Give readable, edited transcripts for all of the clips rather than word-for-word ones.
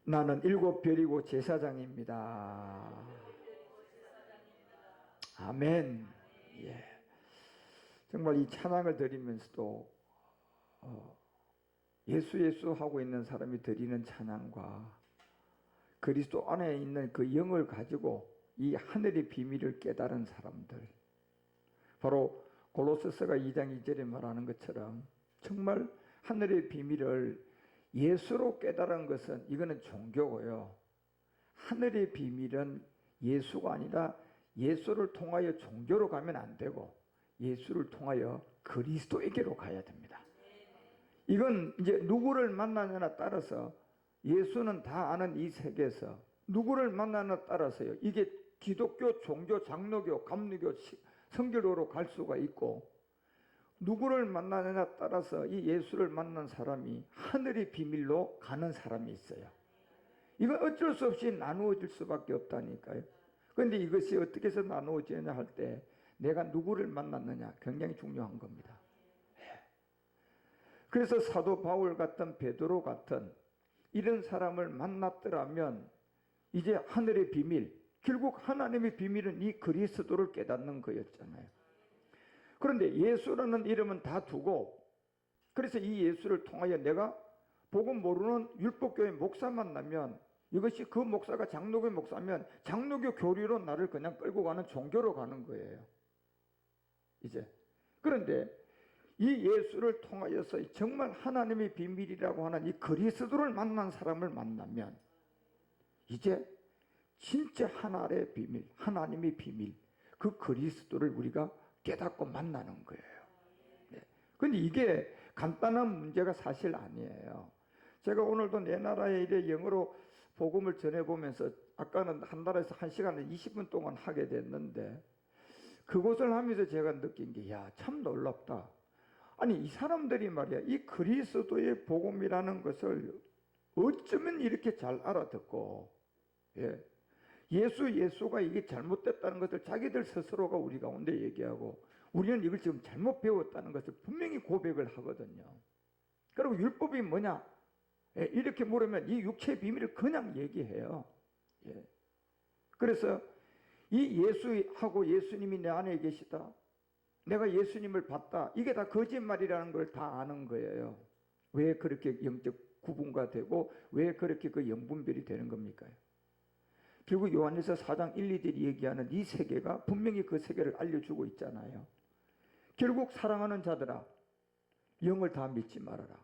나는 일곱 별이고 제사장입니다. 아멘. 예. 정말 이 찬양을 드리면서도 예수 하고 있는 사람이 드리는 찬양과 그리스도 안에 있는 그 영을 가지고 이 하늘의 비밀을 깨달은 사람들, 바로 골로새서가 2장 2절에 말하는 것처럼 정말 하늘의 비밀을 예수로 깨달은 것은 이거는 종교고요. 하늘의 비밀은 예수가 아니라 예수를 통하여 종교로 가면 안 되고 예수를 통하여 그리스도에게로 가야 됩니다. 이건 이제 누구를 만나느냐에 따라서, 예수는 다 아는 이 세계에서 누구를 만나느냐에 따라서요, 이게 기독교, 종교, 장로교, 감리교, 성결교로 갈 수가 있고, 누구를 만나느냐에 따라서 이 예수를 만난 사람이 하늘의 비밀로 가는 사람이 있어요. 이건 어쩔 수 없이 나누어질 수밖에 없다니까요. 그런데 이것이 어떻게 해서 나누어지느냐 할 때 내가 누구를 만났느냐 굉장히 중요한 겁니다. 그래서 사도 바울 같은, 베드로 같은 이런 사람을 만났더라면 이제 하늘의 비밀, 결국 하나님의 비밀은 이 그리스도를 깨닫는 거였잖아요. 그런데 예수라는 이름은 다 두고, 그래서 이 예수를 통하여 내가 복음 모르는 율법교회 목사 만나면, 이것이 그 목사가 장로교 목사면 장로교 교리로 나를 그냥 끌고 가는 종교로 가는 거예요. 이제 그런데 이 예수를 통하여서 정말 하나님의 비밀이라고 하는 이 그리스도를 만난 사람을 만나면 이제 진짜 하나의 비밀, 하나님의 비밀, 그 그리스도를 우리가 깨닫고 만나는 거예요. 네. 근데 이게 간단한 문제가 사실 아니에요. 제가 오늘도 내 나라의 일에 영어로 복음을 전해보면서, 아까는 한 나라에서 1시간에 20분 동안 하게 됐는데, 그것을 하면서 제가 느낀 게, 야, 참 놀랍다. 아니, 이 사람들이 말이야, 이 그리스도의 복음이라는 것을 어쩌면 이렇게 잘 알아듣고, 예. 예수가 이게 잘못됐다는 것을 자기들 스스로가 우리 가운데 얘기하고, 우리는 이걸 지금 잘못 배웠다는 것을 분명히 고백을 하거든요. 그리고 율법이 뭐냐? 예, 이렇게 물으면 이 육체의 비밀을 그냥 얘기해요. 예. 그래서 이 예수하고 예수님이 내 안에 계시다, 내가 예수님을 봤다, 이게 다 거짓말이라는 걸 다 아는 거예요. 왜 그렇게 영적 구분가 되고 왜 그렇게 그 영분별이 되는 겁니까? 결국 요한일서 4장 1, 2절이 얘기하는 이 세계가 분명히 그 세계를 알려주고 있잖아요. 결국 사랑하는 자들아, 영을 다 믿지 말아라.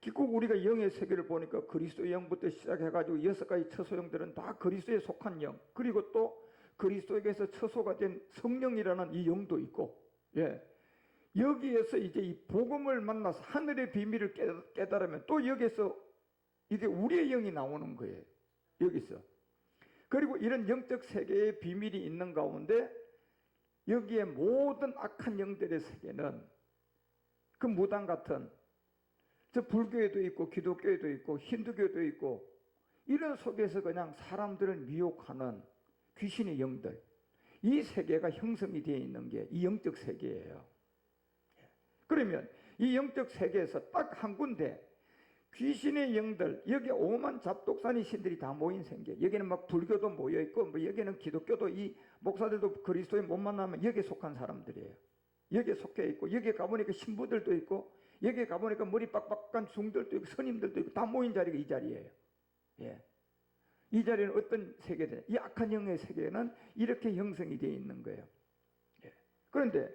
결국 우리가 영의 세계를 보니까 그리스도의 영부터 시작해가지고 6가지 처소영들은 다 그리스도에 속한 영, 그리고 또 그리스도에게서 처소가 된 성령이라는 이 영도 있고, 예. 여기에서 이제 이 복음을 만나서 하늘의 비밀을 깨달으면 또 여기서 이게 우리의 영이 나오는 거예요. 여기서. 그리고 이런 영적 세계의 비밀이 있는 가운데 여기에 모든 악한 영들의 세계는 그 무당 같은, 저 불교에도 있고 기독교에도 있고 힌두교도 있고, 이런 속에서 그냥 사람들을 미혹하는 귀신의 영들, 이 세계가 형성이 되어 있는 게 이 영적 세계예요. 그러면 이 영적 세계에서 딱 한 군데 귀신의 영들, 여기 오만 잡독산이 신들이 다 모인 생계, 여기는 막 불교도 모여있고, 뭐 여기는 기독교도, 이 목사들도 그리스도에 못 만나면 여기에 속한 사람들이에요. 여기에 속해 있고, 여기에 가보니까 신부들도 있고, 여기에 가보니까 머리 빡빡한 중들도 있고 스님들도 있고, 다 모인 자리가 이 자리예요. 예. 이 자리는 어떤 세계든, 이 악한 영의 세계는 이렇게 형성이 되어 있는 거예요. 예. 그런데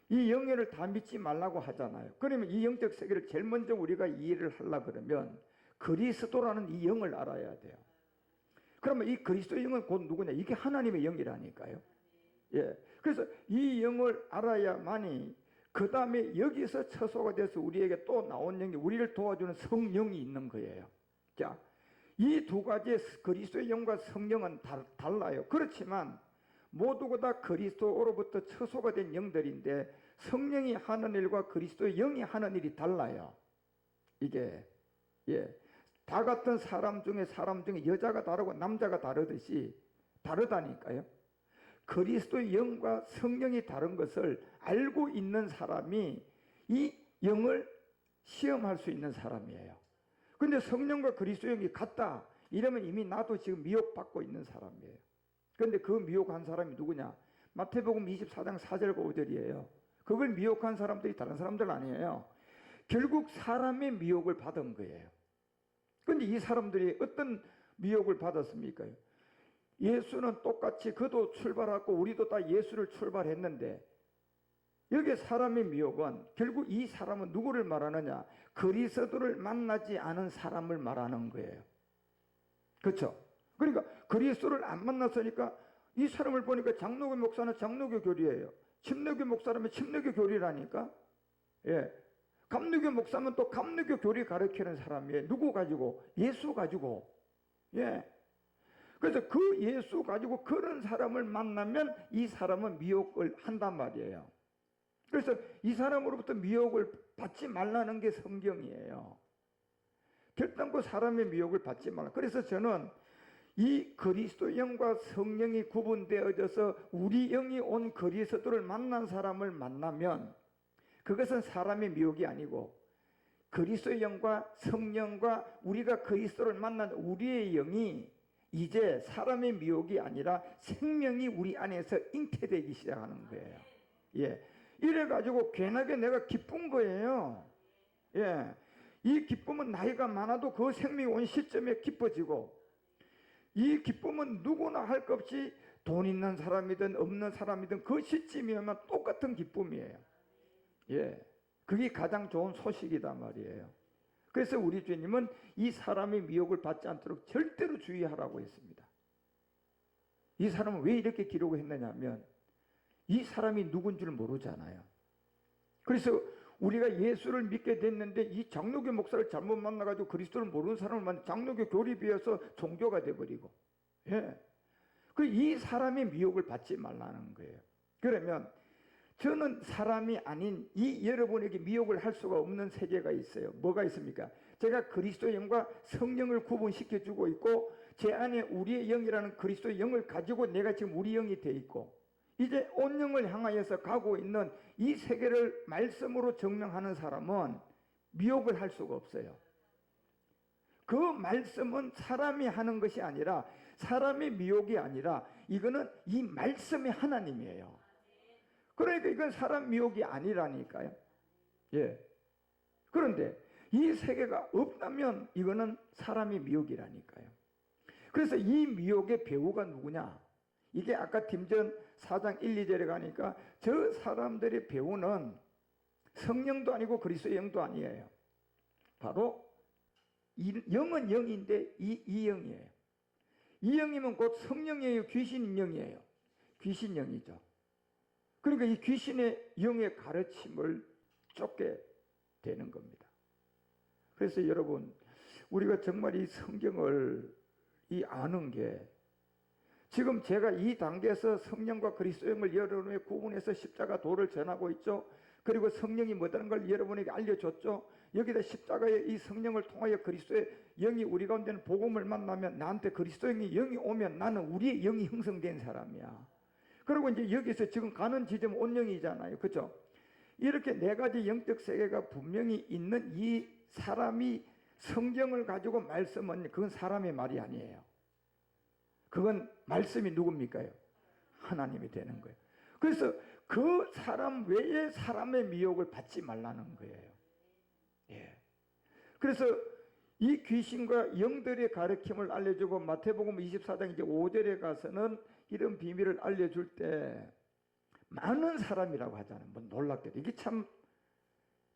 이 영예를 다 믿지 말라고 하잖아요. 그러면 이 영적 세계를 제일 먼저 우리가 이해를 하려고 그러면 그리스도라는 이 영을 알아야 돼요. 그러면 이 그리스도의 영은 곧 누구냐? 이게 하나님의 영이라니까요. 예. 그래서 이 영을 알아야만이 그 다음에 여기서 처소가 돼서 우리에게 또 나온 영이, 우리를 도와주는 성령이 있는 거예요. 자, 이 두 가지의 그리스도의 영과 성령은 달라요. 그렇지만 모두가 다 그리스도로부터 처소가 된 영들인데 성령이 하는 일과 그리스도의 영이 하는 일이 달라요. 이게, 예, 다 같은 사람 중에 여자가 다르고 남자가 다르듯이 다르다니까요. 그리스도의 영과 성령이 다른 것을 알고 있는 사람이 이 영을 시험할 수 있는 사람이에요. 근데 성령과 그리스도의 영이 같다, 이러면 이미 나도 지금 미혹받고 있는 사람이에요. 그런데 그 미혹한 사람이 누구냐? 마태복음 24장 4절과 5절이에요. 그걸 미혹한 사람들이 다른 사람들 아니에요. 결국 사람의 미혹을 받은 거예요. 그런데 이 사람들이 어떤 미혹을 받았습니까? 예수는 똑같이 그도 출발하고 우리도 다 예수를 출발했는데 여기 사람의 미혹은 결국 이 사람은 누구를 말하느냐? 그리스도를 만나지 않은 사람을 말하는 거예요. 그렇죠? 그러니까 그리스도를 안 만났으니까 이 사람을 보니까 장로교 목사는 장로교 교리예요. 침례교 목사라면 침례교 교리라니까. 예. 감리교 목사면 또 감리교 교리 가르치는 사람이에요. 누구 가지고? 예수 가지고. 예. 그래서 그 예수 가지고 그런 사람을 만나면 이 사람은 미혹을 한단 말이에요. 그래서 이 사람으로부터 미혹을 받지 말라는 게 성경이에요. 결단코 사람의 미혹을 받지 말라. 그래서 저는 이 그리스도 영과 성령이 구분되어져서 우리 영이 온 그리스도를 만난 사람을 만나면 그것은 사람의 미혹이 아니고 그리스도의 영과 성령과 우리가 그리스도를 만난 우리의 영이 이제 사람의 미혹이 아니라 생명이 우리 안에서 잉태되기 시작하는 거예요. 예. 이래가지고 괜하게 내가 기쁜 거예요. 예. 이 기쁨은 나이가 많아도 그 생명이 온 시점에 기뻐지고 이 기쁨은 누구나 할 것 없이 돈 있는 사람이든 없는 사람이든 그 시점이면 똑같은 기쁨이에요. 예. 그게 가장 좋은 소식이다 말이에요. 그래서 우리 주님은 이 사람의 미혹을 받지 않도록 절대로 주의하라고 했습니다. 이 사람은 왜 이렇게 기록을 했느냐 하면 이 사람이 누군 줄 모르잖아요. 그래서 우리가 예수를 믿게 됐는데 이 장로교 목사를 잘못 만나가지고 그리스도를 모르는 사람을 만나 장로교 교리비어서 종교가 돼버리고, 예. 이 사람의 미혹을 받지 말라는 거예요. 그러면 저는 사람이 아닌 이 여러분에게 미혹을 할 수가 없는 세계가 있어요. 뭐가 있습니까? 제가 그리스도의 영과 성령을 구분시켜 주고 있고 제 안에 우리의 영이라는 그리스도의 영을 가지고 내가 지금 우리 영이 돼 있고 이제 온 영을 향하여서 가고 있는 이 세계를 말씀으로 증명하는 사람은 미혹을 할 수가 없어요. 그 말씀은 사람이 하는 것이 아니라 사람의 미혹이 아니라 이거는 이 말씀의 하나님이에요. 그러니까 이건 사람 미혹이 아니라니까요. 예. 그런데 이 세계가 없다면 이거는 사람의 미혹이라니까요. 그래서 이 미혹의 배우가 누구냐? 이게 아까 팀전 4장 1, 2절에 가니까 저 사람들의 배우는 성령도 아니고 그리스도의 영도 아니에요. 바로 영은 영인데 이 영이에요. 이 영이면 곧 성령이에요? 귀신 영이에요? 귀신 영이죠. 그러니까 이 귀신의 영의 가르침을 쫓게 되는 겁니다. 그래서 여러분 우리가 정말 이 성경을 아는 게 지금 제가 이 단계에서 성령과 그리스도 영을 여러분에게 구분해서 십자가 도를 전하고 있죠. 그리고 성령이 뭐라는 걸 여러분에게 알려줬죠. 여기다 십자가의 이 성령을 통하여 그리스도의 영이 우리 가운데는 복음을 만나면 나한테 그리스도의 영이 오면 나는 우리의 영이 형성된 사람이야. 그리고 이제 여기서 지금 가는 지점 온영이잖아요. 그렇죠? 이렇게 네 가지 영적 세계가 분명히 있는 이 사람이 성경을 가지고 말씀은 그건 사람의 말이 아니에요. 그건 말씀이 누굽니까? 하나님이 되는 거예요. 그래서 그 사람 외에 사람의 미혹을 받지 말라는 거예요. 예. 그래서 이 귀신과 영들의 가르침을 알려주고 마태복음 24장 이제 5절에 가서는 이런 비밀을 알려줄 때 많은 사람이라고 하잖아요. 뭐 놀랍게도 이게 참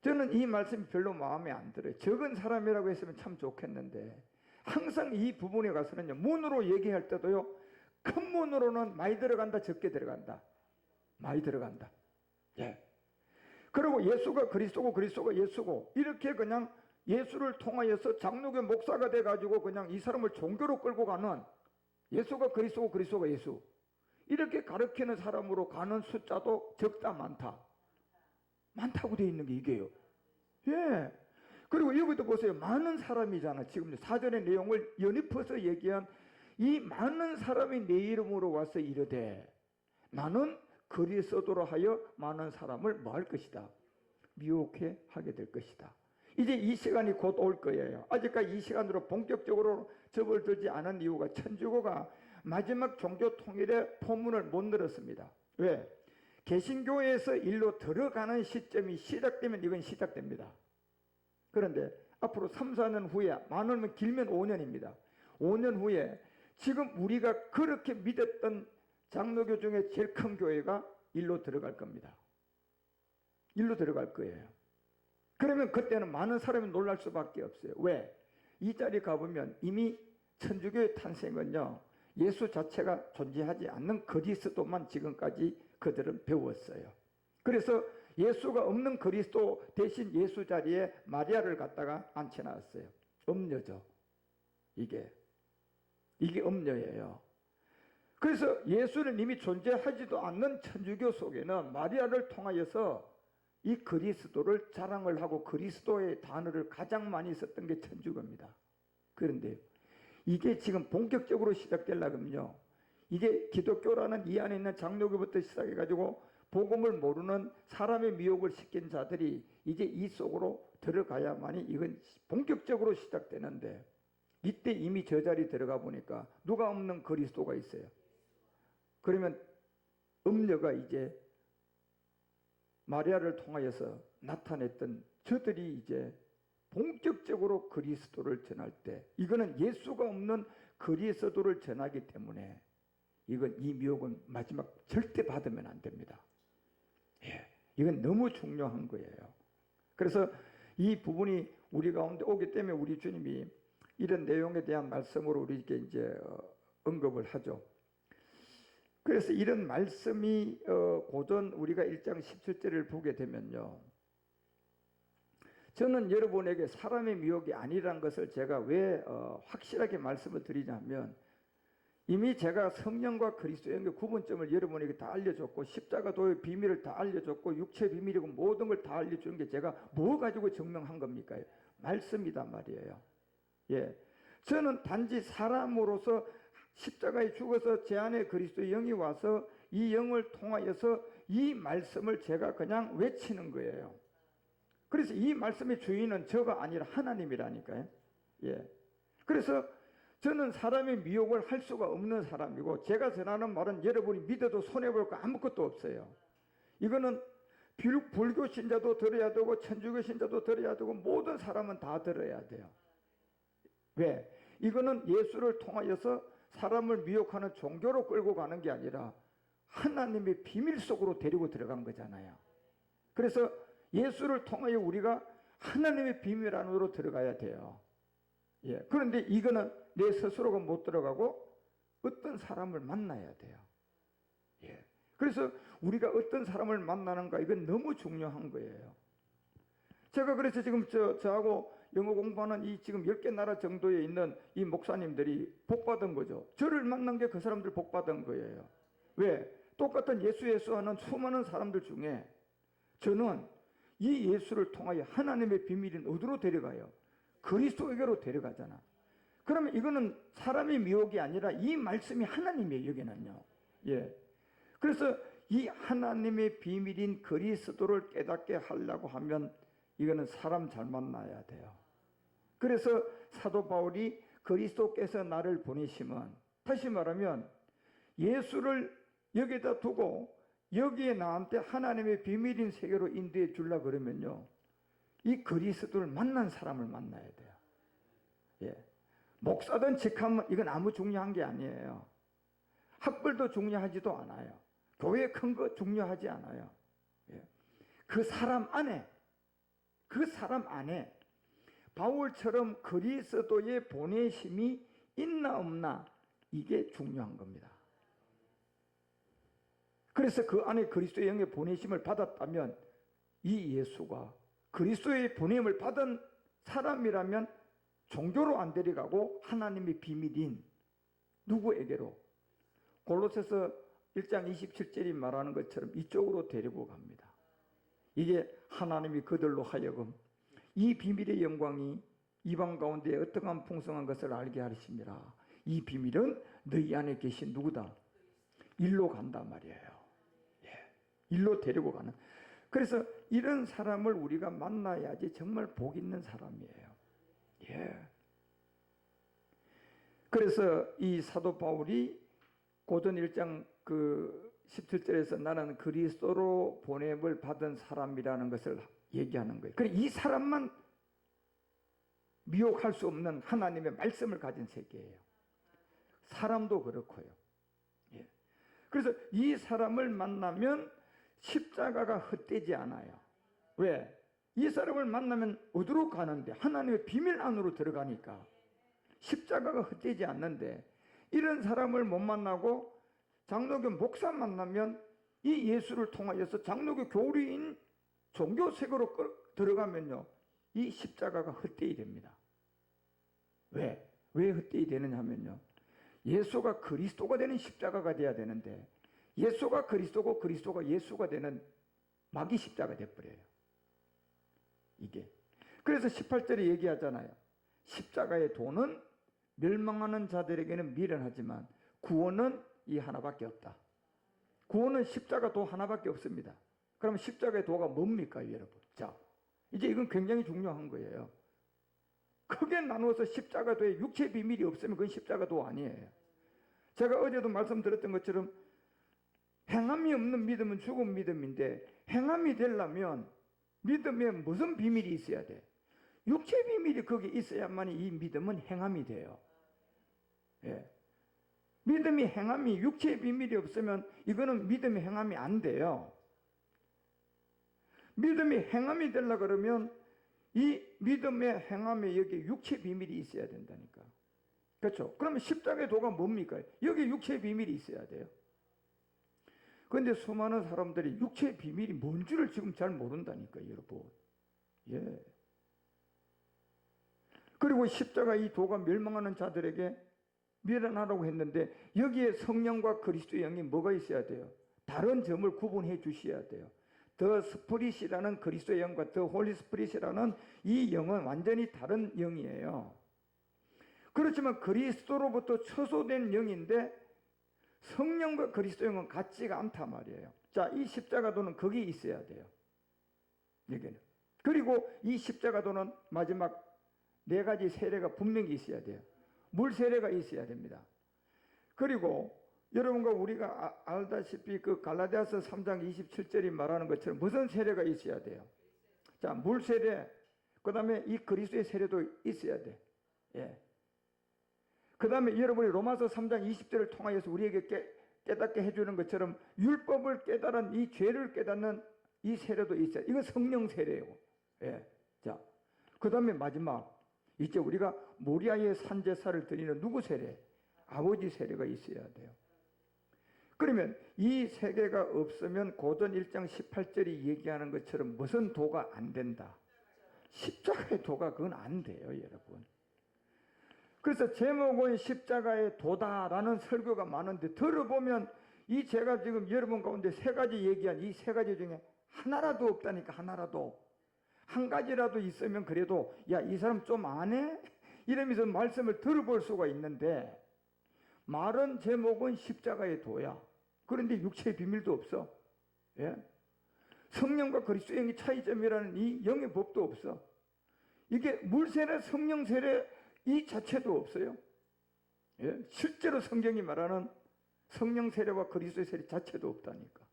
저는 이 말씀이 별로 마음에 안 들어요. 적은 사람이라고 했으면 참 좋겠는데 항상 이 부분에 가서는요 문으로 얘기할 때도요 큰 문으로는 많이 들어간다 적게 들어간다 많이 들어간다. 예. 그리고 예수가 그리스도고 그리스도가 예수고 이렇게 그냥 예수를 통하여서 장로교 목사가 돼가지고 그냥 이 사람을 종교로 끌고 가는 예수가 그리스도고 그리스도가 예수 이렇게 가르치는 사람으로 가는 숫자도 적다 많다 많다고 되어 있는 게 이게요. 예. 그리고 여기도 보세요. 많은 사람이잖아. 지금 사전의 내용을 연입해서 얘기한 이 많은 사람이 내 이름으로 와서 이르되 나는 그리스도로 하여 많은 사람을 뭐 할 것이다? 미혹해 하게 될 것이다. 이제 이 시간이 곧 올 거예요. 아직까지 이 시간으로 본격적으로 접어들지 않은 이유가 천주교가 마지막 종교 통일의 포문을 못 열었습니다. 왜? 개신교에서 일로 들어가는 시점이 시작되면 이건 시작됩니다. 그런데 앞으로 3, 4년 후에, 많으면 길면 5년입니다. 5년 후에 지금 우리가 그렇게 믿었던 장로교 중에 제일 큰 교회가 일로 들어갈 겁니다. 일로 들어갈 거예요. 그러면 그때는 많은 사람이 놀랄 수밖에 없어요. 왜? 이 자리 가보면 이미 천주교의 탄생은요, 예수 자체가 존재하지 않는 그리스도만 지금까지 그들은 배웠어요. 그래서 예수가 없는 그리스도 대신 예수 자리에 마리아를 갖다가 앉혀놨어요. 음녀죠. 이게 음녀예요. 그래서 예수는 이미 존재하지도 않는 천주교 속에는 마리아를 통하여서 이 그리스도를 자랑을 하고 그리스도의 단어를 가장 많이 썼던 게 천주교입니다. 그런데 이게 지금 본격적으로 시작되려면요, 이게 기독교라는 이 안에 있는 장로교부터 시작해가지고 복음을 모르는 사람의 미혹을 시킨 자들이 이제 이 속으로 들어가야만이 이건 본격적으로 시작되는데, 이때 이미 저 자리 들어가 보니까 누가 없는 그리스도가 있어요. 그러면 음녀가 이제 마리아를 통하여서 나타냈던 저들이 이제 본격적으로 그리스도를 전할 때, 이거는 예수가 없는 그리스도를 전하기 때문에 이건 이 미혹은 마지막 절대 받으면 안 됩니다. 예, 이건 너무 중요한 거예요. 그래서 이 부분이 우리 가운데 오기 때문에 우리 주님이 이런 내용에 대한 말씀으로 우리에게 이제 언급을 하죠. 그래서 이런 말씀이 고전 우리가 1장 17절을 보게 되면요, 저는 여러분에게 사람의 미혹이 아니라는 것을 제가 왜 확실하게 말씀을 드리냐면, 이미 제가 성령과 그리스도의 연계 구분점을 여러분에게 다 알려줬고, 십자가도의 비밀을 다 알려줬고, 육체 비밀이고 모든 걸 다 알려주는 게 제가 뭐 가지고 증명한 겁니까? 말씀이단 말이에요. 예, 저는 단지 사람으로서 십자가에 죽어서 제 안에 그리스도의 영이 와서 이 영을 통하여서 이 말씀을 제가 그냥 외치는 거예요. 그래서 이 말씀의 주인은 저가 아니라 하나님이라니까요. 예, 그래서 저는 사람의 미혹을 할 수가 없는 사람이고, 제가 전하는 말은 여러분이 믿어도 손해볼 거 아무것도 없어요. 이거는 불교 신자도 들어야 되고 천주교 신자도 들어야 되고 모든 사람은 다 들어야 돼요. 왜? 이거는 예수를 통하여서 사람을 미혹하는 종교로 끌고 가는 게 아니라 하나님의 비밀 속으로 데리고 들어간 거잖아요. 그래서 예수를 통하여 우리가 하나님의 비밀 안으로 들어가야 돼요. 예, 그런데 이거는 내 스스로가 못 들어가고 어떤 사람을 만나야 돼요. 예, 그래서 우리가 어떤 사람을 만나는가, 이건 너무 중요한 거예요. 제가 그래서 지금 저하고 영어 공부하는 이 지금 10개 나라 정도에 있는 이 목사님들이 복받은 거죠. 저를 만난 게 그 사람들 복받은 거예요. 왜? 똑같은 예수 하는 수많은 사람들 중에 저는 이 예수를 통하여 하나님의 비밀인 어디로 데려가요? 그리스도에게로 데려가잖아. 그러면 이거는 사람의 미혹이 아니라 이 말씀이 하나님이에요, 여기는요. 예. 그래서 이 하나님의 비밀인 그리스도를 깨닫게 하려고 하면 이거는 사람 잘 만나야 돼요. 그래서 사도 바울이 그리스도께서 나를 보내시면, 다시 말하면 예수를 여기다 두고 여기에 나한테 하나님의 비밀인 세계로 인도해 주려고 그러면요, 이 그리스도를 만난 사람을 만나야 돼요. 예. 목사든 직함은 이건 아무 중요한 게 아니에요. 학벌도 중요하지도 않아요. 교회 큰 거 중요하지 않아요. 예. 그 사람 안에 바울처럼 그리스도의 보내심이 있나 없나, 이게 중요한 겁니다. 그래서 그 안에 그리스도의 영의 보내심을 받았다면 이 예수가 그리스도의 보냄을 받은 사람이라면 종교로 안 데려가고 하나님의 비밀인 누구에게로, 골로새서 1장 27절이 말하는 것처럼 이쪽으로 데리고 갑니다. 이게 하나님이 그들로 하여금 이 비밀의 영광이 이방 가운데 어떠한 풍성한 것을 알게 하심이라. 이 비밀은 너희 안에 계신 누구다? 일로 간단 말이에요. 예, 일로 데리고 가는. 그래서 이런 사람을 우리가 만나야지 정말 복 있는 사람이에요. 예. 그래서 이 사도 바울이 고전 1장 17절에서 나는 그리스도로 보냄을 받은 사람이라는 것을 얘기하는 거예요. 그래, 이 사람만 미혹할 수 없는 하나님의 말씀을 가진 세계예요. 사람도 그렇고요. 예. 그래서 이 사람을 만나면 십자가가 헛되지 않아요. 왜? 이 사람을 만나면 어디로 가는데? 하나님의 비밀 안으로 들어가니까 십자가가 헛되지 않는데, 이런 사람을 못 만나고 장로교 목사 만나면 이 예수를 통하여서 장로교 교리인 종교색으로 들어가면요, 이 십자가가 헛되이 됩니다. 왜? 왜 헛되이 되느냐 하면요, 예수가 그리스도가 되는 십자가가 돼야 되는데 예수가 그리스도고 그리스도가 예수가 되는 마귀 십자가 돼버려요. 이게. 그래서 18절에 얘기하잖아요. 십자가의 도는 멸망하는 자들에게는 미련하지만 구원은 이 하나밖에 없다. 구원은 십자가 도 하나밖에 없습니다. 그럼 십자가의 도가 뭡니까, 여러분? 자, 이제 이건 굉장히 중요한 거예요. 크게 나누어서 십자가 도에 육체 비밀이 없으면 그건 십자가 도 아니에요. 제가 어제도 말씀드렸던 것처럼 행함이 없는 믿음은 죽은 믿음인데, 행함이 되려면 믿음에 무슨 비밀이 있어야 돼? 육체 비밀이 거기 있어야만 이 믿음은 행함이 돼요. 예. 믿음이 행함이 육체 비밀이 없으면 이거는 믿음이 행함이 안 돼요. 믿음이 행함이 되려 그러면 이 믿음의 행함에 여기 육체 비밀이 있어야 된다니까. 그렇죠? 그러면 십자가의 도가 뭡니까? 여기 육체 비밀이 있어야 돼요. 그런데 수많은 사람들이 육체의 비밀이 뭔 줄을 지금 잘 모른다니까요, 여러분. 예. 그리고 십자가 이 도가 멸망하는 자들에게 미련하라고 했는데, 여기에 성령과 그리스도의 영이 뭐가 있어야 돼요? 다른 점을 구분해 주셔야 돼요. 더 스피릿이라는 그리스도의 영과 더 홀리 스피릿이라는 이 영은 완전히 다른 영이에요. 그렇지만 그리스도로부터 처소된 영인데 성령과 그리스도 영은 같지가 않단 말이에요. 자, 이 십자가도는 거기 있어야 돼요. 여기는. 그리고 이 십자가도는 마지막 4가지 세례가 분명히 있어야 돼요. 물 세례가 있어야 됩니다. 그리고 여러분과 우리가 알다시피 그 갈라디아서 3장 27절이 말하는 것처럼 무슨 세례가 있어야 돼요? 자, 물 세례, 그 다음에 이 그리스도의 세례도 있어야 돼. 예. 그 다음에 여러분이 로마서 3장 20절을 통하여서 우리에게 깨닫게 해주는 것처럼 율법을 깨달은 이 죄를 깨닫는 이 세례도 있어요. 이건 성령 세례예요. 예. 자, 그 다음에 마지막, 이제 우리가 모리아의 산제사를 드리는 누구 세례? 아버지 세례가 있어야 돼요. 그러면 이 세 개가 없으면 고전 1장 18절이 얘기하는 것처럼 무슨 도가 안 된다? 십자가의 도가 그건 안 돼요, 여러분. 그래서 제목은 십자가의 도다라는 설교가 많은데, 들어보면 이 제가 지금 여러분 가운데 3가지 얘기한 이 3가지 중에 하나라도 없다니까. 하나라도. 한 가지라도 있으면 그래도 야, 이 사람 좀 안 해? 이러면서 말씀을 들어볼 수가 있는데, 말은 제목은 십자가의 도야. 그런데 육체의 비밀도 없어. 예? 성령과 그리스도의 영의 차이점이라는 이 영의 법도 없어. 이게 물세례, 성령 세례 이 자체도 없어요. 예? 실제로 성경이 말하는 성령 세례와 그리스도의 세례 자체도 없다니까.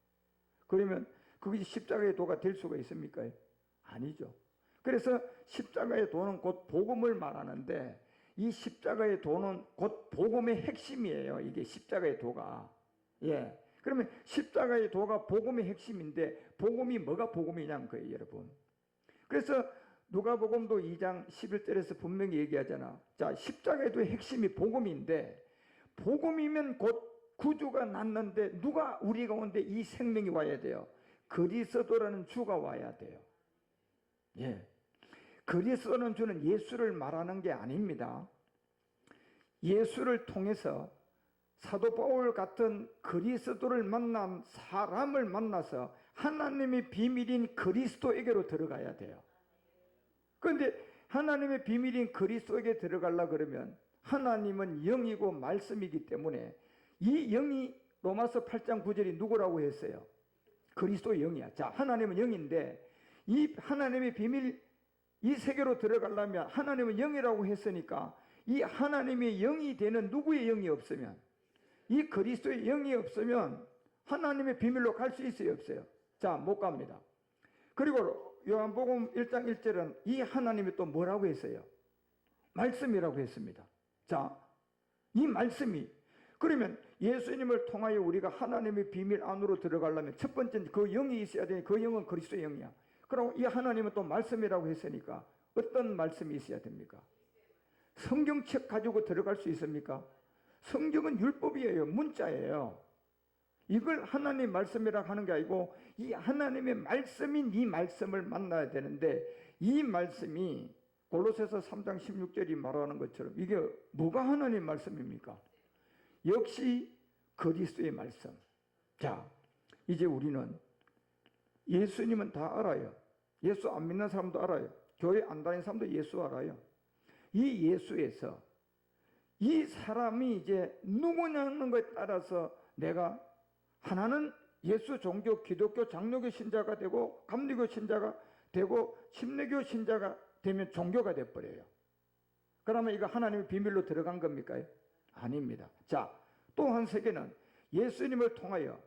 그러면 그것이 십자가의 도가 될 수가 있습니까? 아니죠. 그래서 십자가의 도는 곧 복음을 말하는데, 이 십자가의 도는 곧 복음의 핵심이에요. 이게 십자가의 도가. 예. 그러면 십자가의 도가 복음의 핵심인데, 복음이 뭐가 복음이냐는 거예요, 여러분. 그래서 누가복음도 2장 11절에서 분명히 얘기하잖아. 자, 십자가의 도의 핵심이 복음인데, 복음이면 곧 구주가 났는데 누가 우리 가운데 이 생명이 와야 돼요? 그리스도라는 주가 와야 돼요. 예. 그리스도는 주는 예수를 말하는 게 아닙니다. 예수를 통해서 사도 바울 같은 그리스도를 만난 사람을 만나서 하나님의 비밀인 그리스도에게로 들어가야 돼요. 그런데 하나님의 비밀인 그리스도에게 들어가려고 그러면 하나님은 영이고 말씀이기 때문에 이 영이 로마서 8장 9절이 누구라고 했어요? 그리스도 영이야. 자, 하나님은 영인데 이 하나님의 비밀, 이 세계로 들어가려면 하나님은 영이라고 했으니까 이 하나님의 영이 되는 누구의 영이 없으면, 이 그리스도의 영이 없으면 하나님의 비밀로 갈 수 있어요, 없어요? 자, 못 갑니다. 그리고 요한복음 1장 1절은 이 하나님이 또 뭐라고 했어요? 말씀이라고 했습니다. 자, 이 말씀이, 그러면 예수님을 통하여 우리가 하나님의 비밀 안으로 들어가려면 첫 번째 그 영이 있어야 되니 그 영은 그리스도의 영이야. 그럼 이 하나님은 또 말씀이라고 했으니까 어떤 말씀이 있어야 됩니까? 성경책 가지고 들어갈 수 있습니까? 성경은 율법이에요. 문자예요. 이걸 하나님 말씀이라고 하는 게 아니고 이 하나님의 말씀인 이 말씀을 만나야 되는데, 이 말씀이 골로새서 3장 16절이 말하는 것처럼 이게 뭐가 하나님 말씀입니까? 역시 그리스도의 말씀. 자, 이제 우리는 예수님은 다 알아요. 예수 안 믿는 사람도 알아요. 교회 안 다니는 사람도 예수 알아요. 이 예수에서 이 사람이 이제 누구냐는 것에 따라서 내가 하나는 예수 종교 기독교 장로교 신자가 되고 감리교 신자가 되고 침례교 신자가 되면 종교가 돼버려요. 그러면 이거 하나님의 비밀로 들어간 겁니까? 아닙니다. 자, 또 한 세계는 예수님을 통하여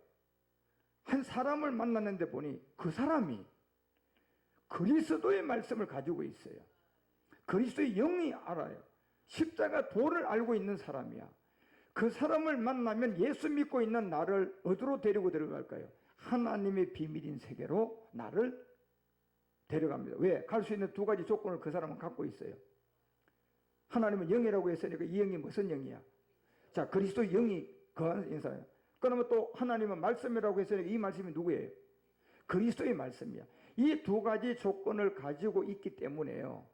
한 사람을 만났는데 보니 그 사람이 그리스도의 말씀을 가지고 있어요. 그리스도의 영이 알아요. 십자가 도를 알고 있는 사람이야. 그 사람을 만나면 예수 믿고 있는 나를 어디로 데리고 들어갈까요? 하나님의 비밀인 세계로 나를 데려갑니다. 왜? 갈 수 있는 두 가지 조건을 그 사람은 갖고 있어요. 하나님은 영이라고 했으니까 이 영이 무슨 영이야? 자, 그리스도 영이 거하는 인사예요. 그러면 또 하나님은 말씀이라고 했으니까 이 말씀이 누구예요? 그리스도의 말씀이야. 이 두 가지 조건을 가지고 있기 때문에요,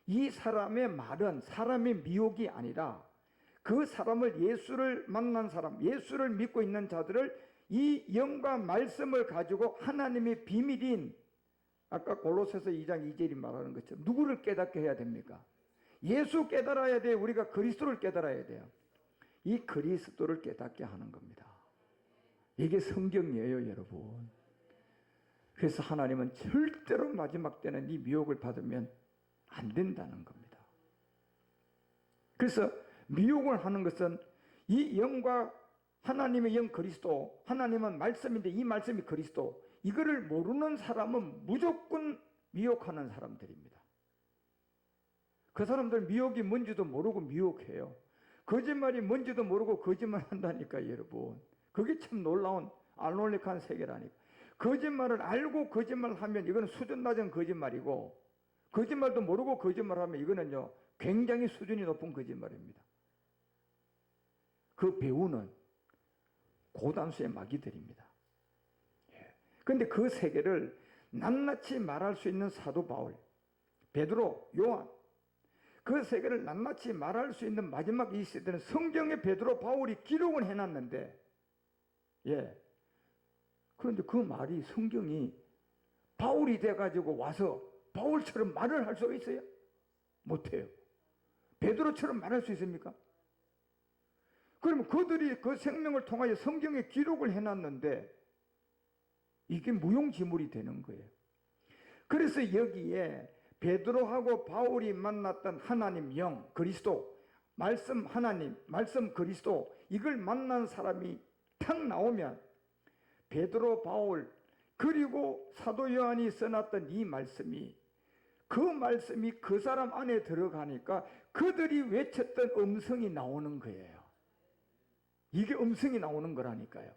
이 사람의 말은 사람의 미혹이 아니라 그 사람을, 예수를 만난 사람, 예수를 믿고 있는 자들을 이 영과 말씀을 가지고 하나님의 비밀인, 아까 골로새서 2장 2절이 말하는 것처럼 누구를 깨닫게 해야 됩니까? 예수 깨달아야 돼요. 우리가 그리스도를 깨달아야 돼요. 이 그리스도를 깨닫게 하는 겁니다. 이게 성경이에요, 여러분. 그래서 하나님은 절대로 마지막 때는 이 미혹을 받으면 안 된다는 겁니다. 그래서 미혹을 하는 것은 이 영과 하나님의 영 그리스도, 하나님은 말씀인데 이 말씀이 그리스도, 이거를 모르는 사람은 무조건 미혹하는 사람들입니다. 그 사람들 미혹이 뭔지도 모르고 미혹해요. 거짓말이 뭔지도 모르고 거짓말 한다니까, 여러분. 그게 참 놀라운 아놀릭한 세계라니까. 거짓말을 알고 거짓말하면 이거는 수준 낮은 거짓말이고, 거짓말도 모르고 거짓말하면 이거는요 굉장히 수준이 높은 거짓말입니다. 그 배우는 고단수의 마귀들입니다. 그런데 그 세계를 낱낱이 말할 수 있는 사도 바울, 베드로, 요한, 그 세계를 낱낱이 말할 수 있는 마지막 이 시대는 성경에 베드로, 바울이 기록을 해놨는데, 그런데 그 말이, 성경이 바울이 돼가지고 와서 바울처럼 말을 할 수 있어요? 못해요. 베드로처럼 말할 수 있습니까? 그러면 그들이 그 생명을 통하여 성경에 기록을 해놨는데 이게 무용지물이 되는 거예요. 그래서 여기에 베드로하고 바울이 만났던 하나님 영, 그리스도, 말씀 하나님, 말씀 그리스도, 이걸 만난 사람이 탁 나오면 베드로, 바울, 그리고 사도 요한이 써놨던 이 말씀이, 그 말씀이 그 사람 안에 들어가니까 그들이 외쳤던 음성이 나오는 거예요. 이게 음성이 나오는 거라니까요.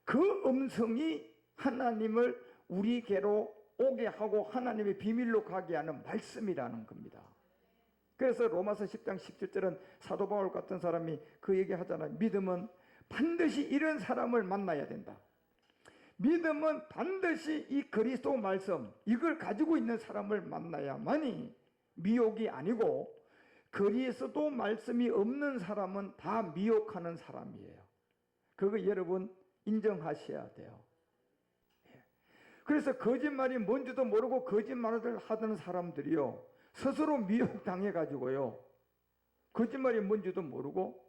그 음성이 하나님을 우리께로 오게 하고 하나님의 비밀로 가게 하는 말씀이라는 겁니다. 그래서 로마서 10장 17절은 사도 바울 같은 사람이 그 얘기 하잖아요. 믿음은 반드시 이런 사람을 만나야 된다. 믿음은 반드시 이 그리스도 말씀, 이걸 가지고 있는 사람을 만나야만이 미혹이 아니고, 그리스도 말씀이 없는 사람은 다 미혹하는 사람이에요. 그거 여러분 인정하셔야 돼요. 그래서 거짓말이 뭔지도 모르고 거짓말을 하던 사람들이요, 스스로 미혹당해가지고요, 거짓말이 뭔지도 모르고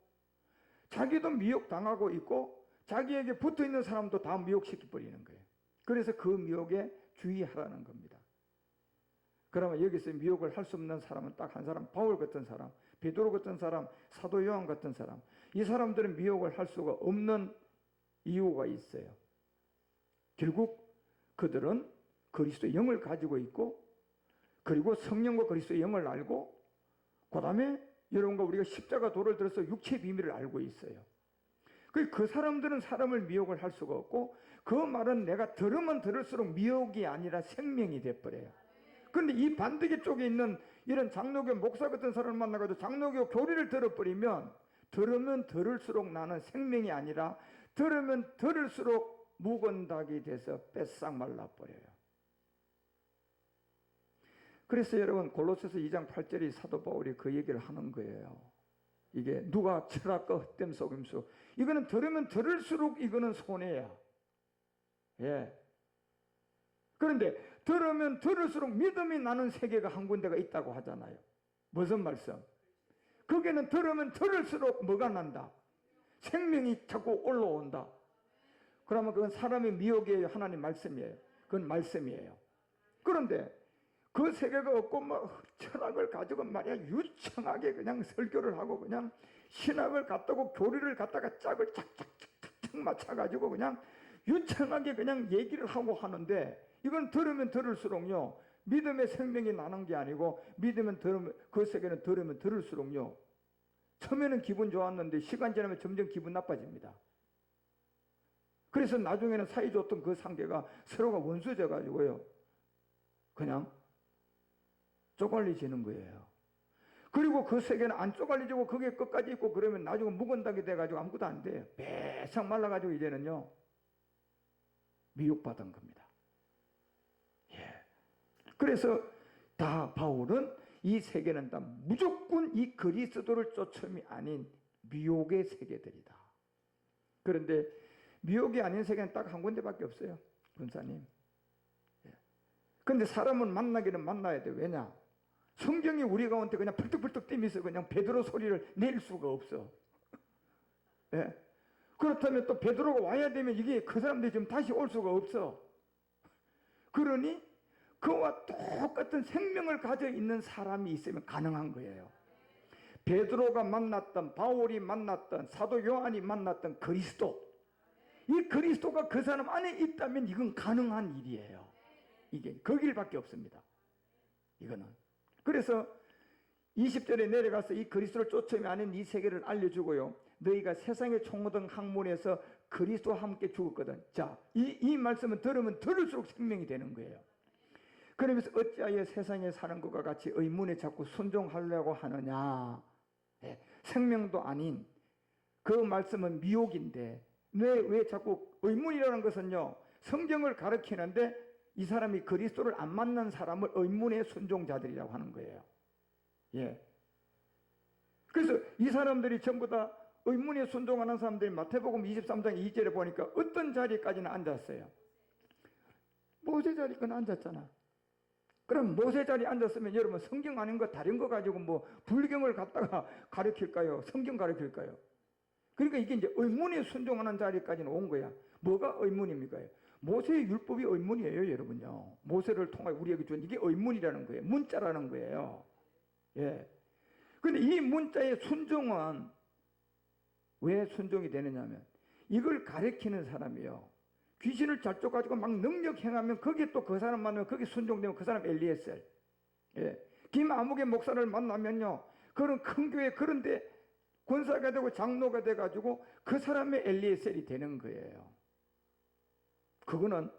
자기도 미혹당하고 있고 자기에게 붙어있는 사람도 다 미혹시켜버리는 거예요. 그래서 그 미혹에 주의하라는 겁니다. 그러면 여기서 미혹을 할 수 없는 사람은 딱 한 사람, 바울 같은 사람, 베드로 같은 사람, 사도 요한 같은 사람. 이 사람들은 미혹을 할 수가 없는 이유가 있어요. 결국 그들은 그리스도의 영을 가지고 있고, 그리고 성령과 그리스도의 영을 알고, 그 다음에 여러분과 우리가 십자가 도를 들어서 육체의 비밀을 알고 있어요. 그 사람들은 사람을 미혹을 할 수가 없고, 그 말은 내가 들으면 들을수록 미혹이 아니라 생명이 돼버려요. 그런데 이 반대기 쪽에 있는 이런 장로교 목사 같은 사람을 만나가지고 장로교 교리를 들어버리면, 들으면 들을수록 나는 생명이 아니라 들으면 들을수록 묵은 닭이 돼서 뺏싹 말라버려요. 그래서 여러분 골로새서 2장 8절이 사도 바울이 그 얘기를 하는 거예요. 이게 누가 철학과 헛됨 속임수, 이거는 들으면 들을수록 이거는 손해야. 예. 그런데 들으면 들을수록 믿음이 나는 세계가 한 군데가 있다고 하잖아요. 무슨 말씀? 거기는 들으면 들을수록 뭐가 난다? 생명이 자꾸 올라온다. 그러면 그건 사람의 미혹이에요? 하나님 말씀이에요? 그건 말씀이에요. 그런데 그 세계가 없고 뭐 철학을 가지고 말이야 유창하게 그냥 설교를 하고 그냥 신학을 갖다고 교리를 갖다가 짝을 착착착착 맞춰가지고 그냥 유창하게 그냥 얘기를 하고 하는데, 이건 들으면 들을수록요 믿음의 생명이 나는 게 아니고, 믿으면 들으면, 그 세계는 들으면 들을수록요 처음에는 기분 좋았는데 시간 지나면 점점 기분 나빠집니다. 그래서 나중에는 사이좋던 그 상계가 서로가 원수져 가지고요 그냥 쪼갈리지는 거예요. 그리고 그 세계는 안 쪼갈리지고 그게 끝까지 있고, 그러면 나중에 묵은 닭이 돼가지고 아무것도 안 돼요. 배싹 말라가지고 이제는요 미혹받은 겁니다. 예. 그래서 다 바울은 이 세계는 다 무조건 이 그리스도를 쫓음이 아닌 미혹의 세계들이다. 그런데 미혹이 아닌 세계는 딱 한 군데밖에 없어요, 군사님. 예. 그런데 사람은 만나기는 만나야 돼. 왜냐? 성경이 우리 가운데 그냥 펄떡펄떡 뛰면서 그냥 베드로 소리를 낼 수가 없어. 예. 그렇다면 또 베드로가 와야 되면 이게 그 사람들이 지금 다시 올 수가 없어. 그러니 그와 똑같은 생명을 가져 있는 사람이 있으면 가능한 거예요. 베드로가 만났던, 바울이 만났던, 사도 요한이 만났던 그리스도, 이 그리스도가 그 사람 안에 있다면 이건 가능한 일이에요. 이게 그 길밖에 없습니다. 이거는. 그래서 20절에 내려가서 이 그리스도를 쫓음이 아닌 이 세계를 알려주고요, 너희가 세상의 총호등 학문에서 그리스도와 함께 죽었거든. 자, 이 말씀은 들으면 들을수록 생명이 되는 거예요. 그러면서 어찌하여 세상에 사는 것과 같이 의문에 자꾸 순종하려고 하느냐. 네, 생명도 아닌 그 말씀은 미혹인데, 왜 자꾸 의문이라는 것은요 성경을 가르치는데 이 사람이 그리스도를 안 만난 사람을 의문의 순종자들이라고 하는 거예요. 예. 그래서 이 사람들이 전부 다 의문에 순종하는 사람들이 마태복음 23장 2절에 보니까 어떤 자리까지는 앉았어요? 모세 자리까지 앉았잖아. 그럼 모세 자리에 앉았으면 여러분 성경 아닌 거 다른 거 가지고 뭐 불경을 갖다가 가르칠까요? 성경 가르칠까요? 그러니까 이게 이제 의문에 순종하는 자리까지는 온 거야. 뭐가 의문입니까? 모세의 율법이 의문이에요, 여러분요. 모세를 통해 우리에게 준 이게 의문이라는 거예요. 문자라는 거예요. 예. 근데 이 문자의 순종은 왜 순종이 되느냐면, 이걸 가르치는 사람이요 귀신을 잘 쫓아가지고 막 능력 행하면 거기에 또 그 사람 만나면 거기에 순종되면 그 사람 엘리에셀. 예. 김아무개 목사를 만나면요 그런 큰 교회 그런데 권사가 되고 장로가 돼가지고 그 사람의 엘리에셀이 되는 거예요. 그거는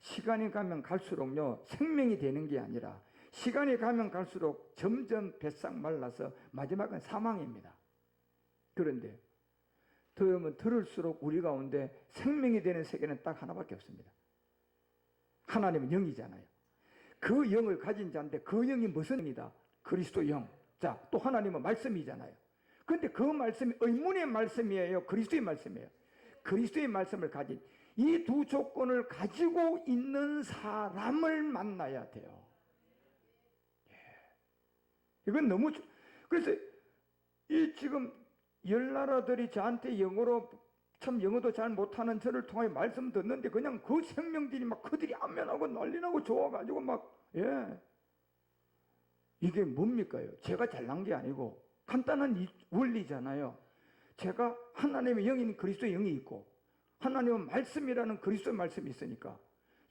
시간이 가면 갈수록요 생명이 되는 게 아니라 시간이 가면 갈수록 점점 뱃싹 말라서 마지막은 사망입니다. 그런데 들으면 들을수록 우리 가운데 생명이 되는 세계는 딱 하나밖에 없습니다. 하나님은 영이잖아요. 그 영을 가진 자인데 그 영이 무슨 영이다? 그리스도 영. 자, 또 하나님은 말씀이잖아요. 그런데 그 말씀이 의문의 말씀이에요? 그리스도의 말씀이에요? 그리스도의 말씀을 가진 이 두 조건을 가지고 있는 사람을 만나야 돼요. 예. 이건 너무 그래서 이 지금 열 나라들이 저한테 영어로 참 영어도 잘 못하는 저를 통하여 말씀 듣는데 그냥 그 생명들이 막 그들이 아멘하고 난리나고 좋아가지고 막 이게 뭡니까요? 제가 잘난 게 아니고 간단한 원리잖아요. 제가 하나님의 영인 그리스도의 영이 있고 하나님은 말씀이라는 그리스도의 말씀이 있으니까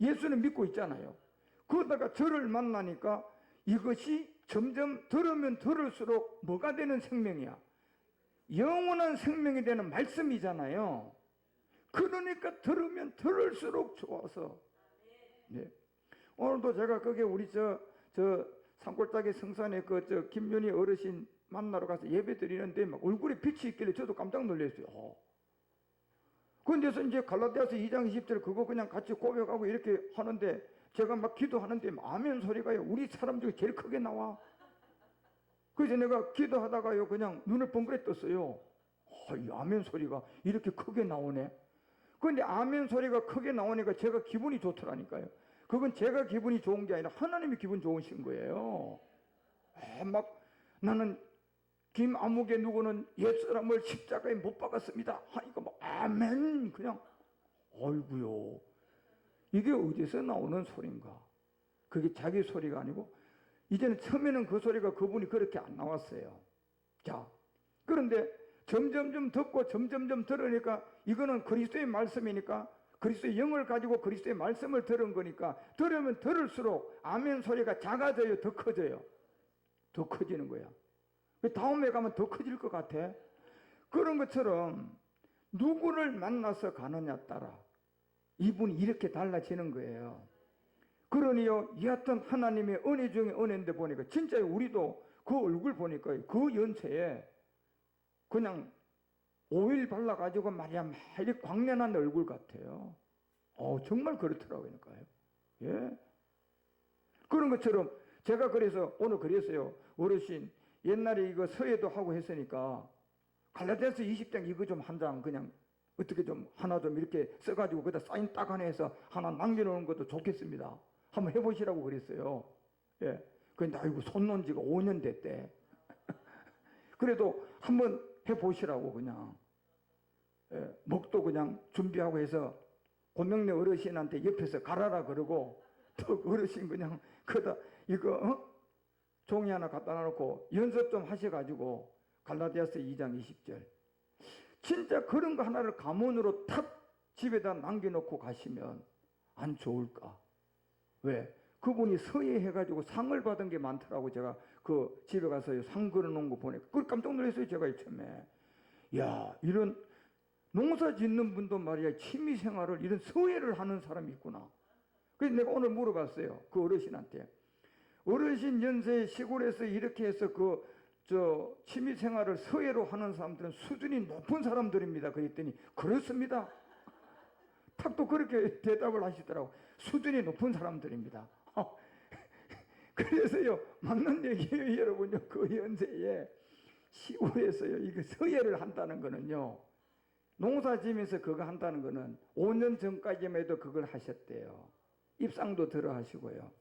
예수는 믿고 있잖아요. 그러다가 저를 만나니까 이것이 점점 들으면 들을수록 뭐가 되는 생명이야? 영원한 생명이 되는 말씀이잖아요. 그러니까 들으면 들을수록 좋아서. 네. 오늘도 제가 거기 우리 저 산골짜기 성산에 김윤희 어르신 만나러 가서 예배 드리는데 막 얼굴에 빛이 있길래 저도 깜짝 놀랐어요. 그런데서 이제 갈라디아서 2장 20절 그거 그냥 같이 고백하고 이렇게 하는데 제가 막 기도하는데 아멘 소리가요 우리 사람 중에 제일 크게 나와. 그래서 내가 기도하다가요 그냥 눈을 뻥그레 떴어요. 이 아멘 소리가 이렇게 크게 나오네. 그런데 아멘 소리가 크게 나오니까 제가 기분이 좋더라니까요. 그건 제가 기분이 좋은 게 아니라 하나님이 기분 좋으신 거예요. 막 나는 김아무개 누구는 옛사람을 십자가에 못 박았습니다 하니까 막 아멘 그냥 어이구요 이게 어디서 나오는 소린가. 그게 자기 소리가 아니고 이제는 처음에는 그 소리가 그분이 그렇게 안 나왔어요. 자, 그런데 점점점 듣고 점점점 들으니까 이거는 그리스도의 말씀이니까 그리스도의 영을 가지고 그리스도의 말씀을 들은 거니까 들으면 들을수록 아멘 소리가 작아져요? 더 커져요? 더 커지는 거야. 다음에 가면 더 커질 것 같아. 그런 것처럼 누구를 만나서 가느냐 따라 이분이 이렇게 달라지는 거예요. 그러니요 여하튼 하나님의 은혜 중에 은혜인데 보니까 진짜 우리도 그 얼굴 보니까 그 연세에 그냥 오일 발라가지고 말이야 이렇게 광련한 얼굴 같아요. 정말 그렇더라고요. 예. 그런 것처럼 제가 그래서 오늘 그랬어요. 어르신 옛날에 이거 서예도 하고 했으니까 갈라디아서 20장 이거 좀 한 장 그냥 어떻게 좀 하나 좀 이렇게 써가지고 거기다 사인 딱 하나 해서 하나 남겨놓는 것도 좋겠습니다. 한번 해보시라고 그랬어요. 예. 근데 아이고 손 놓은 지가 5년 됐대. 그래도 한번 해보시라고 그냥. 예. 목도 그냥 준비하고 해서 고명래 어르신한테 옆에서 가라라 그러고 또 어르신 그냥 거기다 이거 종이 하나 갖다 놔놓고 연습 좀 하셔가지고 갈라디아서 2장 20절 진짜 그런 거 하나를 가문으로 탁 집에다 남겨놓고 가시면 안 좋을까? 왜? 그분이 서예해가지고 상을 받은 게 많더라고. 제가 그 집에 가서 상 걸어놓은 거 보니까 그걸 깜짝 놀랐어요. 제가 처음에. 야 이런 농사 짓는 분도 말이야 취미생활을 이런 서예를 하는 사람이 있구나. 그래서 내가 오늘 물어봤어요. 그 어르신한테. 어르신 연세에 시골에서 이렇게 해서 취미생활을 서예로 하는 사람들은 수준이 높은 사람들입니다. 그랬더니 그렇습니다. 탁도 그렇게 대답을 하시더라고. 수준이 높은 사람들입니다. 그래서요 맞는 얘기예요. 여러분요 그 연세에 시골에서요 이거 서예를 한다는 거는요 농사 지면서 그거 한다는 거는 5년 전까지만 해도 그걸 하셨대요. 입상도 들어 하시고요.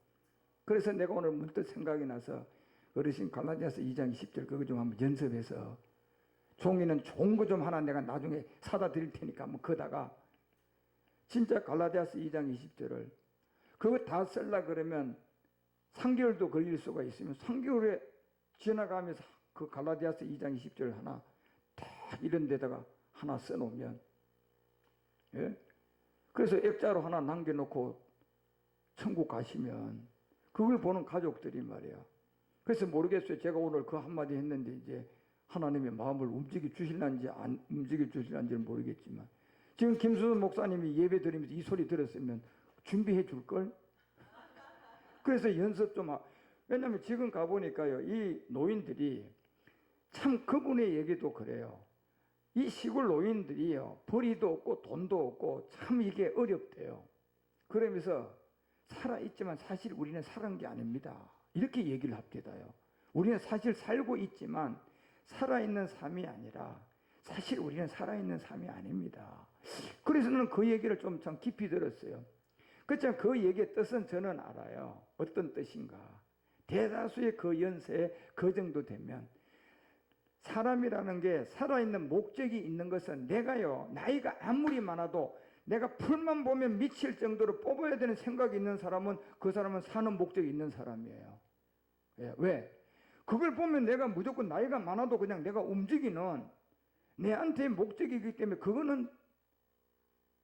그래서 내가 오늘 문득 생각이 나서 어르신 갈라디아서 2장 20절 그거 좀 한번 연습해서 종이는 좋은 거 좀 하나 내가 나중에 사다 드릴 테니까 한번 거다가 진짜 갈라디아서 2장 20절을 그거 다 쓸라 그러면 3개월도 걸릴 수가 있으면 3개월에 지나가면서 그 갈라디아서 2장 20절 하나 딱 이런 데다가 하나 써놓으면 예? 그래서 액자로 하나 남겨놓고 천국 가시면 그걸 보는 가족들이 말이야. 그래서 모르겠어요. 제가 오늘 그 한마디 했는데 이제 하나님의 마음을 움직여 주실런지 안 움직여 주실런지는 모르겠지만 지금 김수선 목사님이 예배 드리면서 이 소리 들었으면 준비해 줄걸? 그래서 연습 좀 왜냐하면 지금 가보니까요 이 노인들이 참 그분의 얘기도 그래요. 이 시골 노인들이요 벌이도 없고 돈도 없고 참 이게 어렵대요. 그러면서 살아있지만 사실 우리는 살은 게 아닙니다. 이렇게 얘기를 합디다요. 우리는 사실 살고 있지만 살아있는 삶이 아니라 사실 우리는 살아있는 삶이 아닙니다. 그래서 저는 그 얘기를 좀 참 깊이 들었어요. 그렇지만 그 얘기의 뜻은 저는 알아요. 어떤 뜻인가. 대다수의 그 연세에 그 정도 되면 사람이라는 게 살아있는 목적이 있는 것은 내가요, 나이가 아무리 많아도 내가 풀만 보면 미칠 정도로 뽑아야 되는 생각이 있는 사람은 그 사람은 사는 목적이 있는 사람이에요. 예, 왜? 그걸 보면 내가 무조건 나이가 많아도 그냥 내가 움직이는 내한테 목적이기 때문에 그거는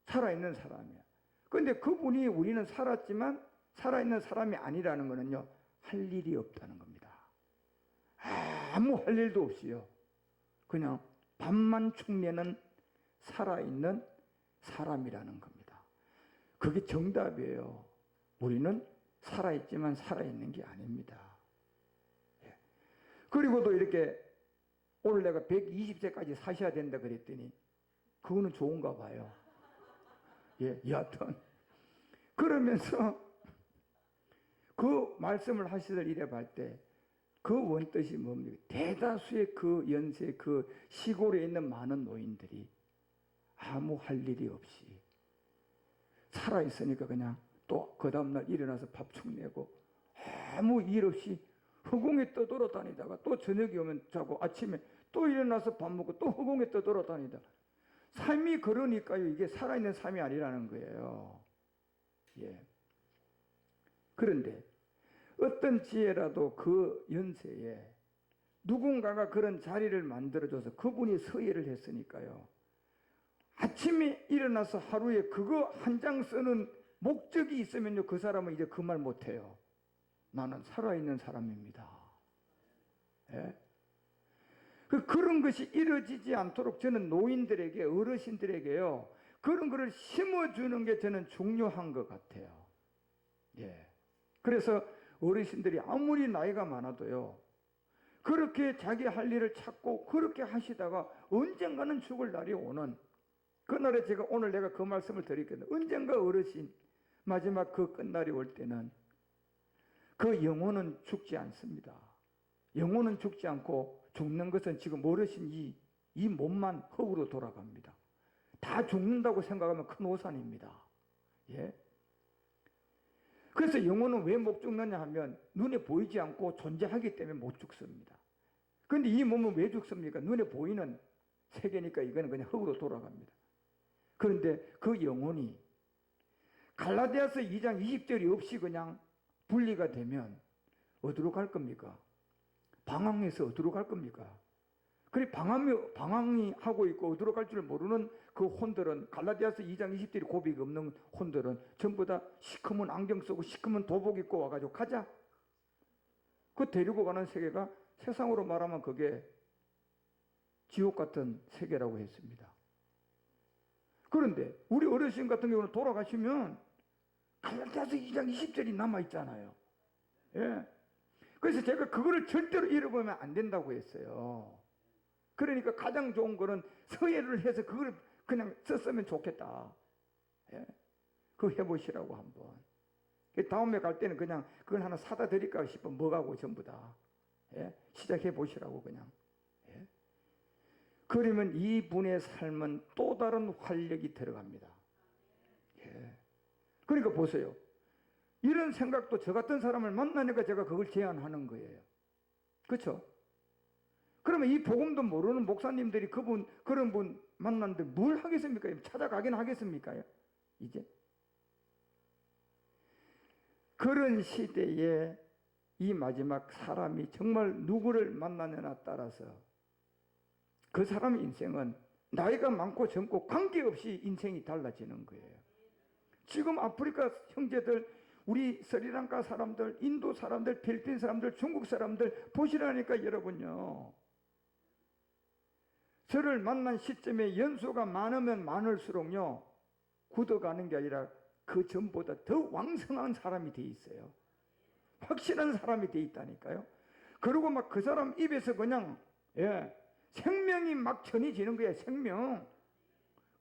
살아있는 사람이야. 그런데 그분이 우리는 살았지만 살아있는 사람이 아니라는 거는요, 할 일이 없다는 겁니다. 아무 할 일도 없이요, 그냥 밥만 축내는 살아있는 사람이라는 겁니다. 그게 정답이에요. 우리는 살아있지만 살아있는 게 아닙니다. 예. 그리고도 이렇게 오늘 내가 120세까지 사셔야 된다 그랬더니 그거는 좋은가 봐요. 예, 여하튼 그러면서 그 말씀을 하시들 이래 볼 때 그 원뜻이 뭡니까? 대다수의 그 연세, 그 시골에 있는 많은 노인들이 아무 할 일이 없이 살아있으니까 그냥 또 그 다음날 일어나서 밥 축내고 아무 일 없이 허공에 떠돌아다니다가 또 저녁이 오면 자고 아침에 또 일어나서 밥 먹고 또 허공에 떠돌아다니다. 삶이 그러니까요, 이게 살아있는 삶이 아니라는 거예요. 예. 그런데 어떤 지혜라도 그 연세에 누군가가 그런 자리를 만들어줘서 그분이 서예를 했으니까요, 아침에 일어나서 하루에 그거 한 장 쓰는 목적이 있으면요, 그 사람은 이제 그 말 못해요. 나는 살아있는 사람입니다. 예? 그런 것이 이루어지지 않도록 저는 노인들에게, 어르신들에게요, 그런 거를 심어주는 게 저는 중요한 것 같아요. 예. 그래서 어르신들이 아무리 나이가 많아도요, 그렇게 자기 할 일을 찾고 그렇게 하시다가 언젠가는 죽을 날이 오는, 그날에 제가 오늘 내가 그 말씀을 드리거든요. 언젠가 어르신 마지막 그 끝날이 올 때는 그 영혼은 죽지 않습니다. 영혼은 죽지 않고 죽는 것은 지금 어르신 이 몸만 흙으로 돌아갑니다. 다 죽는다고 생각하면 큰 오산입니다. 예? 그래서 영혼은 왜 못 죽느냐 하면 눈에 보이지 않고 존재하기 때문에 못 죽습니다. 그런데 이 몸은 왜 죽습니까? 눈에 보이는 세계니까 이거는 그냥 흙으로 돌아갑니다. 그런데 그 영혼이 갈라디아서 2장 20절이 없이 그냥 분리가 되면 어디로 갈 겁니까? 방황해서 어디로 갈 겁니까? 그래 방황이 하고 있고 어디로 갈 줄 모르는 그 혼들은, 갈라디아서 2장 20절이 고백이 없는 혼들은 전부 다 시커먼 안경 쓰고 시커먼 도복 입고 와가지고 가자. 그 데리고 가는 세계가 세상으로 말하면 그게 지옥 같은 세계라고 했습니다. 그런데 우리 어르신 같은 경우는 돌아가시면 갈라디아서 2장 20절이 남아있잖아요. 예. 그래서 제가 그거를 절대로 잃어버리면 안 된다고 했어요. 그러니까 가장 좋은 거는 서예를 해서 그걸 그냥 썼으면 좋겠다. 예. 그거 해보시라고 한번. 다음에 갈 때는 그냥 그걸 하나 사다 드릴까 싶어 뭐가고 전부 다. 예. 시작해 보시라고 그냥. 예. 그러면 이분의 삶은 또 다른 활력이 들어갑니다. 예. 그러니까 보세요. 이런 생각도 저 같은 사람을 만나니까 제가 그걸 제안하는 거예요. 그렇죠? 그러면 이 복음도 모르는 목사님들이 그런 분 만났는데 뭘 하겠습니까? 찾아가긴 하겠습니까? 이제 그런 시대에 이 마지막 사람이 정말 누구를 만나느냐에 따라서 그 사람의 인생은 나이가 많고 젊고 관계없이 인생이 달라지는 거예요. 지금 아프리카 형제들, 우리 스리랑카 사람들, 인도 사람들, 필리핀 사람들, 중국 사람들 보시라니까 여러분요. 저를 만난 시점에 연수가 많으면 많을수록요, 굳어가는 게 아니라 그 전보다 더 왕성한 사람이 돼 있어요. 확실한 사람이 돼 있다니까요. 그리고 막 그 사람 입에서 그냥 생명이 막 전해지는 거예요. 생명.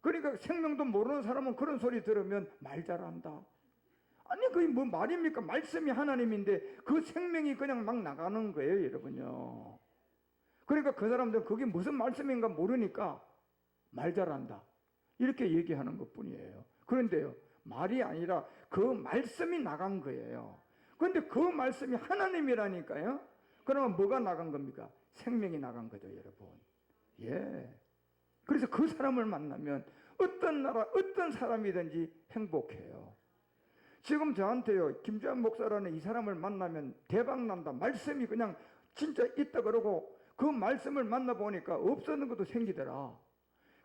그러니까 생명도 모르는 사람은 그런 소리 들으면 말 잘한다. 아니 그게 뭐 말입니까? 말씀이 하나님인데 그 생명이 그냥 막 나가는 거예요, 여러분요. 그러니까 그 사람들은 그게 무슨 말씀인가 모르니까 말 잘한다 이렇게 얘기하는 것뿐이에요. 그런데요, 말이 아니라 그 말씀이 나간 거예요. 그런데 그 말씀이 하나님이라니까요. 그러면 뭐가 나간 겁니까? 생명이 나간 거죠, 여러분. 예. 그래서 그 사람을 만나면 어떤 나라, 어떤 사람이든지 행복해요. 지금 저한테요, 김주한 목사라는 이 사람을 만나면 대박 난다. 말씀이 그냥 진짜 있다 그러고 그 말씀을 만나보니까 없었는 것도 생기더라.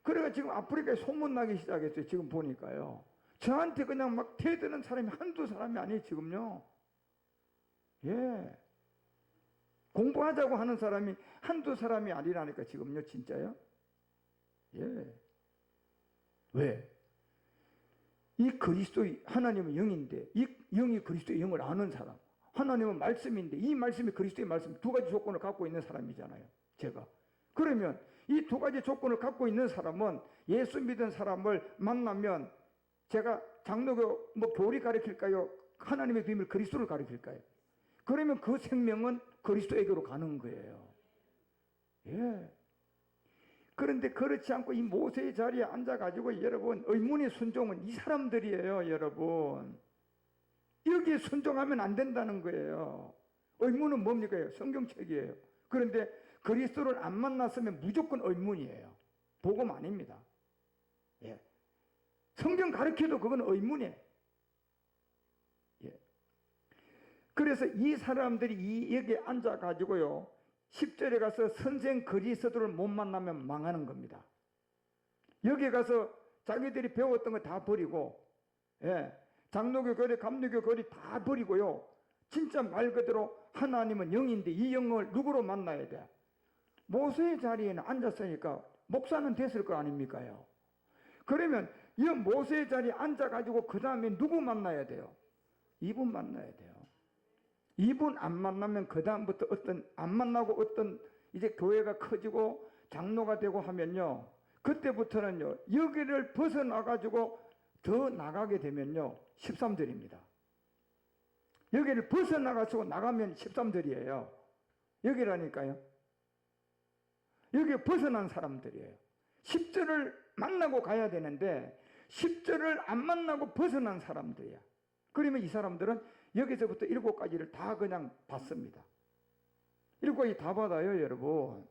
그래가 지금 아프리카에 소문나기 시작했어요. 지금 보니까요. 저한테 그냥 막 대드는 사람이 한두 사람이 아니에요, 지금요. 예. 공부하자고 하는 사람이 한두 사람이 아니라니까, 지금요, 진짜요? 예. 왜? 이 그리스도의 하나님은 영인데, 이 영이 그리스도의 영을 아는 사람, 하나님은 말씀인데, 이 말씀이 그리스도의 말씀, 두 가지 조건을 갖고 있는 사람이잖아요, 제가. 그러면 이 두 가지 조건을 갖고 있는 사람은 예수 믿은 사람을 만나면 제가 장로교 교리 가르칠까요? 하나님의 비밀 그리스도를 가르칠까요? 그러면 그 생명은 그리스도에게로 가는 거예요. 예. 그런데 그렇지 않고 이 모세의 자리에 앉아가지고 여러분 의문의 순종은 이 사람들이에요, 여러분. 여기에 순종하면 안 된다는 거예요. 의문은 뭡니까? 성경책이에요. 그런데 그리스도를 안 만났으면 무조건 의문이에요. 복음 아닙니다. 예. 성경 가르쳐도 그건 의문이에요. 예. 그래서 이 사람들이 여기에 앉아가지고요, 10절에 가서 선생 그리스도를 못 만나면 망하는 겁니다. 여기에 가서 자기들이 배웠던 거 다 버리고, 예, 장로교 거리, 감리교 거리 다 버리고요, 진짜 말 그대로 하나님은 영인데 이 영을 누구로 만나야 돼? 모세의 자리에는 앉았으니까 목사는 됐을 거 아닙니까요? 그러면 이 모세의 자리에 앉아가지고 그 다음에 누구 만나야 돼요? 이분 만나야 돼요. 이분 안 만나면 그 다음부터 안 만나고 이제 교회가 커지고 장로가 되고 하면요, 그때부터는요, 여기를 벗어나가지고 더 나가게 되면요, 13절입니다. 여기를 벗어나가지고 나가면 13절이에요. 여기라니까요. 여기에 벗어난 사람들이에요. 10절을 만나고 가야 되는데 10절을 안 만나고 벗어난 사람들이야. 그러면 이 사람들은 여기서부터 7가지를 다 그냥 받습니다. 7가지 다 받아요, 여러분.